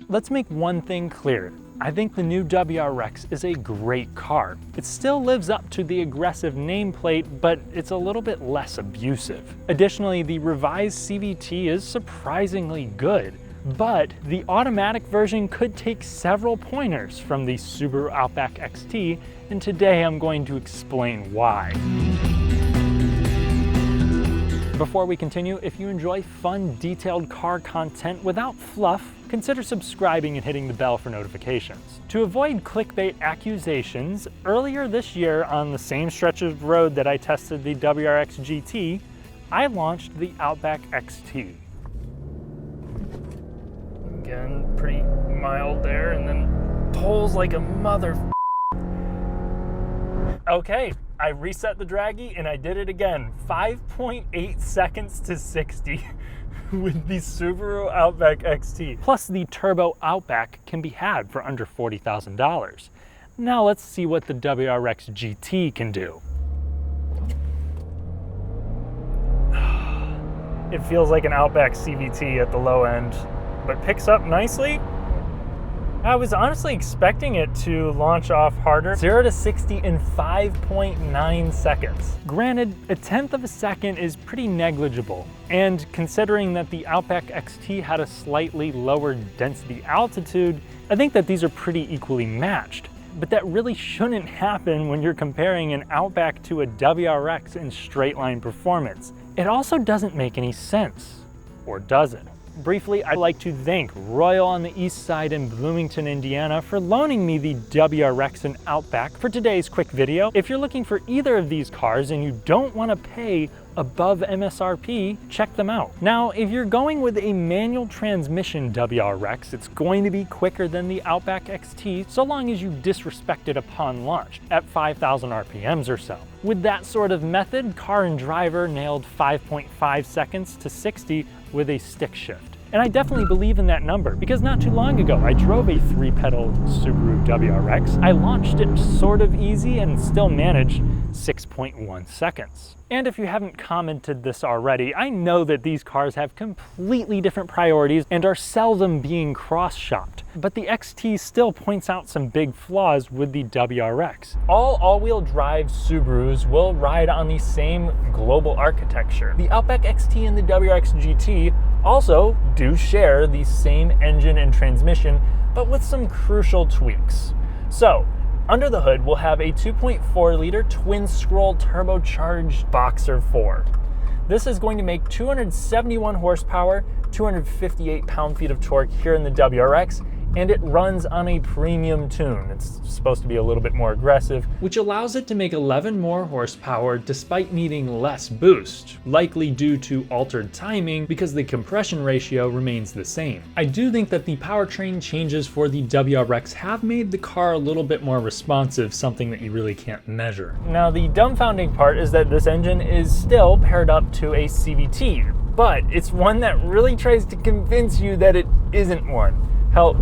Let's make one thing clear. I think the new WRX is a great car. It still lives up to the aggressive nameplate, but it's a little bit less abusive. Additionally, the revised CVT is surprisingly good, but the automatic version could take several pointers from the Subaru Outback XT, and today I'm going to explain why. Before we continue, if you enjoy fun, detailed car content without fluff, consider subscribing and hitting the bell for notifications. To avoid clickbait accusations, earlier this year on the same stretch of road that I tested the WRX GT, I launched the Outback XT. Again, pretty mild there, and then pulls like a mother. Okay, I reset the draggy and I did it again. 5.8 seconds to 60 with the Subaru Outback XT. Plus the Turbo Outback can be had for under $40,000. Now let's see what the WRX GT can do. It feels like an Outback CVT at the low end, but picks up nicely. I was honestly expecting it to launch off harder. 0 to 60 in 5.9 seconds. Granted, a tenth of a second is pretty negligible, and considering that the Outback XT had a slightly lower density altitude, I think that these are pretty equally matched. But that really shouldn't happen when you're comparing an Outback to a WRX in straight line performance. It also doesn't make any sense, or does it? Briefly, I'd like to thank Royal on the Eastside in Bloomington, Indiana for loaning me the WRX and Outback for today's quick video. If you're looking for either of these cars and you don't want to pay above MSRP, check them out. Now, if you're going with a manual transmission WRX, it's going to be quicker than the Outback XT, so long as you disrespect it upon launch at 5,000 RPMs or so. With that sort of method, Car and Driver nailed 5.5 seconds to 60 with a stick shift. And I definitely believe in that number because not too long ago, I drove a 3-pedal Subaru WRX. I launched it sort of easy and still managed 6.1 seconds. And if you haven't commented this already, I know that these cars have completely different priorities and are seldom being cross-shopped. But the XT still points out some big flaws with the WRX. All all-wheel drive Subarus will ride on the same global architecture. The Outback XT and the WRX GT also do share the same engine and transmission, but with some crucial tweaks. So, under the hood, we'll have a 2.4-liter twin-scroll turbocharged Boxer 4. This is going to make 271 horsepower, 258 pound-feet of torque here in the WRX, and it runs on a premium tune. It's supposed to be a little bit more aggressive, which allows it to make 11 more horsepower despite needing less boost, likely due to altered timing because the compression ratio remains the same. I do think that the powertrain changes for the WRX have made the car a little bit more responsive, something that you really can't measure. Now, the dumbfounding part is that this engine is still paired up to a CVT, but it's one that really tries to convince you that it isn't one. Hell,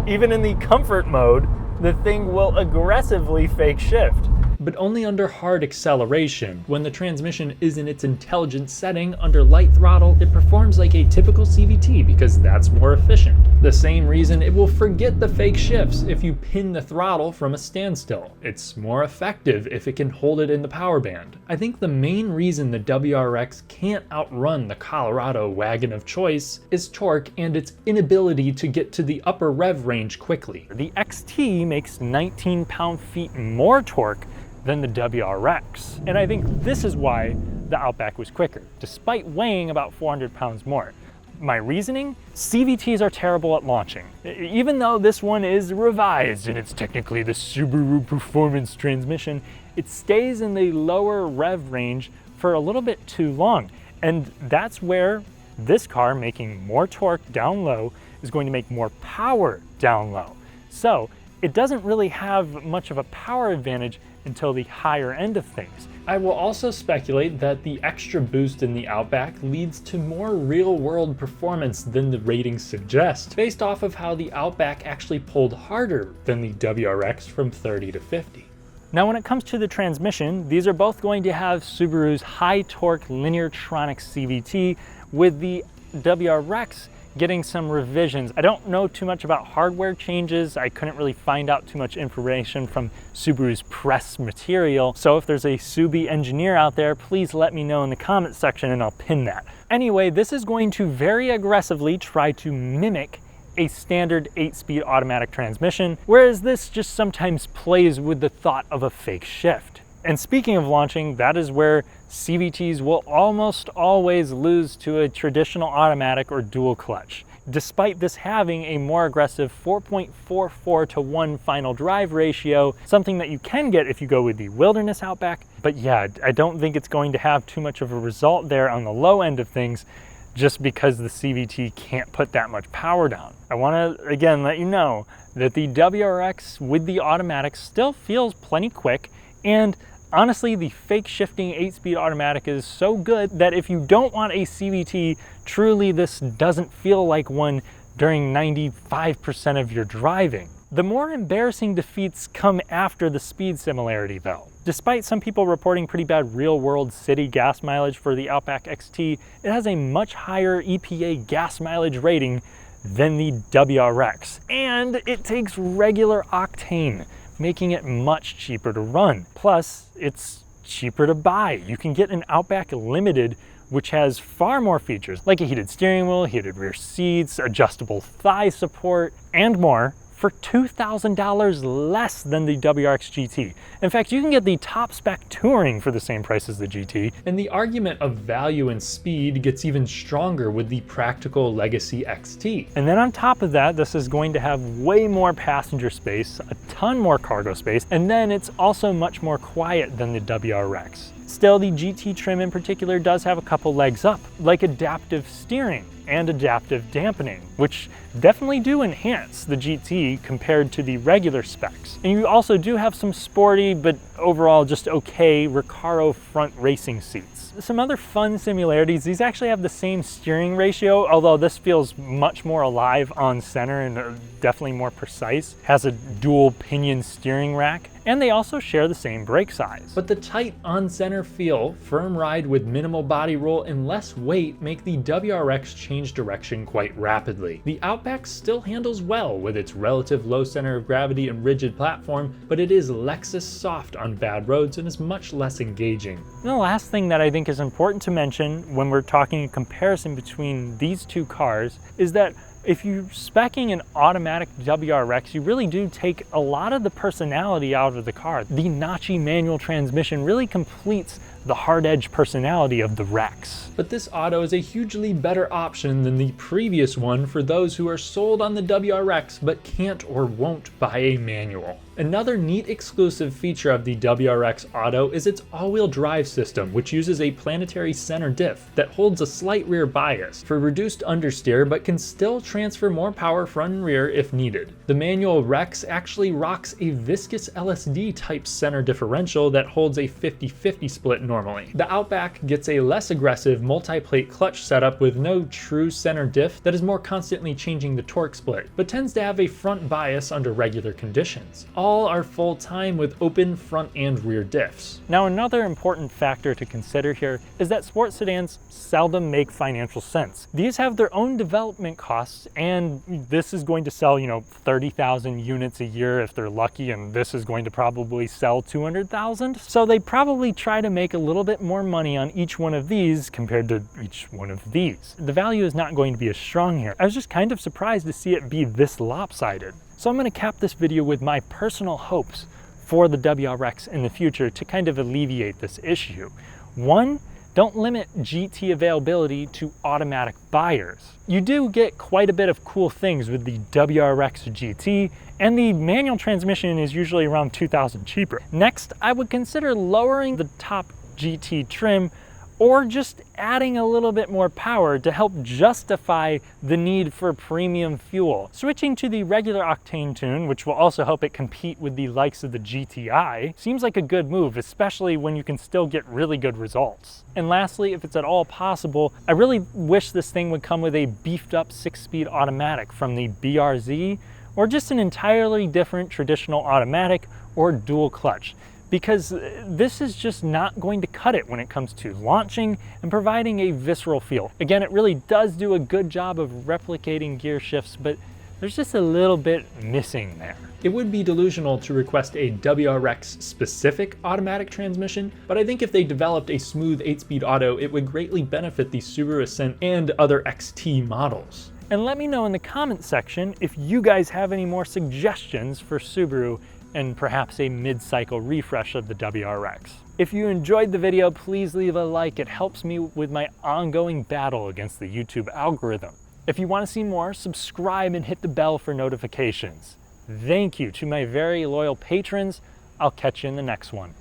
even in the comfort mode, the thing will aggressively fake shift. But only under hard acceleration. When the transmission is in its intelligent setting under light throttle, it performs like a typical CVT because that's more efficient. The same reason it will forget the fake shifts if you pin the throttle from a standstill. It's more effective if it can hold it in the power band. I think the main reason the WRX can't outrun the Colorado wagon of choice is torque and its inability to get to the upper rev range quickly. The XT makes 19 pound-feet more torque than the WRX. And I think this is why the Outback was quicker, despite weighing about 400 pounds more. My reasoning? CVTs are terrible at launching. Even though this one is revised and it's technically the Subaru Performance transmission, it stays in the lower rev range for a little bit too long. And that's where this car, making more torque down low, is going to make more power down low. So it doesn't really have much of a power advantage until the higher end of things. I will also speculate that the extra boost in the Outback leads to more real-world performance than the ratings suggest, based off of how the Outback actually pulled harder than the WRX from 30 to 50. Now, when it comes to the transmission, these are both going to have Subaru's high-torque Lineartronic CVT, with the WRX getting some revisions. I don't know too much about hardware changes. I couldn't really find out too much information from Subaru's press material. So if there's a Subi engineer out there, please let me know in the comment section and I'll pin that. Anyway, this is going to very aggressively try to mimic a standard 8-speed automatic transmission, whereas this just sometimes plays with the thought of a fake shift. And speaking of launching, that is where CVTs will almost always lose to a traditional automatic or dual clutch, despite this having a more aggressive 4.44 to 1 final drive ratio, something that you can get if you go with the Wilderness Outback. But yeah, I don't think it's going to have too much of a result there on the low end of things, just because the CVT can't put that much power down. I want to again let you know that the WRX with the automatic still feels plenty quick, and honestly the fake shifting 8-speed automatic is so good that if you don't want a CVT, truly this doesn't feel like one during 95% of your driving. The more embarrassing defeats come after the speed similarity though. Despite some people reporting pretty bad real-world city gas mileage for the Outback XT, it has a much higher EPA gas mileage rating than the WRX, and it takes regular octane, making it much cheaper to run. Plus, it's cheaper to buy. You can get an Outback Limited, which has far more features, like a heated steering wheel, heated rear seats, adjustable thigh support, and more, for $2,000 less than the WRX GT. In fact, you can get the top spec Touring for the same price as the GT. And the argument of value and speed gets even stronger with the practical Legacy XT. And then on top of that, this is going to have way more passenger space, a ton more cargo space, and then it's also much more quiet than the WRX. Still, the GT trim in particular does have a couple legs up, like adaptive steering and adaptive dampening, which definitely do enhance the GT compared to the regular specs. And you also do have some sporty, but overall just okay Recaro front racing seats. Some other fun similarities, these actually have the same steering ratio, although this feels much more alive on center and definitely more precise. Has a dual pinion steering rack, and they also share the same brake size. But the tight on-center feel, firm ride with minimal body roll, and less weight make the WRX change direction quite rapidly. The Outback still handles well with its relative low center of gravity and rigid platform, but it is Lexus soft on bad roads and is much less engaging. And the last thing that I think is important to mention when we're talking a comparison between these two cars is that if you're speccing an automatic WRX, you really do take a lot of the personality out of the car. The notchy manual transmission really completes the hard-edge personality of the Rex. But this auto is a hugely better option than the previous one for those who are sold on the WRX but can't or won't buy a manual. Another neat exclusive feature of the WRX Auto is its all-wheel drive system, which uses a planetary center diff that holds a slight rear bias for reduced understeer but can still transfer more power front and rear if needed. The manual Rex actually rocks a viscous LSD type center differential that holds a 50-50 split normally. The Outback gets a less aggressive multi-plate clutch setup with no true center diff that is more constantly changing the torque split, but tends to have a front bias under regular conditions. All are full-time with open front and rear diffs. Now, another important factor to consider here is that sports sedans seldom make financial sense. These have their own development costs, and this is going to sell, 30,000 units a year if they're lucky, and this is going to probably sell 200,000. So they probably try to make a little bit more money on each one of these compared to each one of these. The value is not going to be as strong here. I was just kind of surprised to see it be this lopsided. So I'm going to cap this video with my personal hopes for the WRX in the future to kind of alleviate this issue. One, don't limit GT availability to automatic buyers. You do get quite a bit of cool things with the WRX GT, and the manual transmission is usually around $2,000 cheaper. Next, I would consider lowering the top GT trim or just adding a little bit more power to help justify the need for premium fuel. Switching to the regular octane tune, which will also help it compete with the likes of the GTI, seems like a good move, especially when you can still get really good results. And lastly, if it's at all possible, I really wish this thing would come with a beefed up 6-speed automatic from the BRZ, or just an entirely different traditional automatic or dual clutch. because this is just not going to cut it when it comes to launching and providing a visceral feel. Again, it really does do a good job of replicating gear shifts, but there's just a little bit missing there. It would be delusional to request a WRX specific automatic transmission, but I think if they developed a smooth 8-speed auto, it would greatly benefit the Subaru Ascent and other XT models. And let me know in the comment section if you guys have any more suggestions for Subaru and perhaps a mid-cycle refresh of the WRX. If you enjoyed the video, please leave a like. It helps me with my ongoing battle against the YouTube algorithm. If you want to see more, subscribe and hit the bell for notifications. Thank you to my very loyal patrons. I'll catch you in the next one.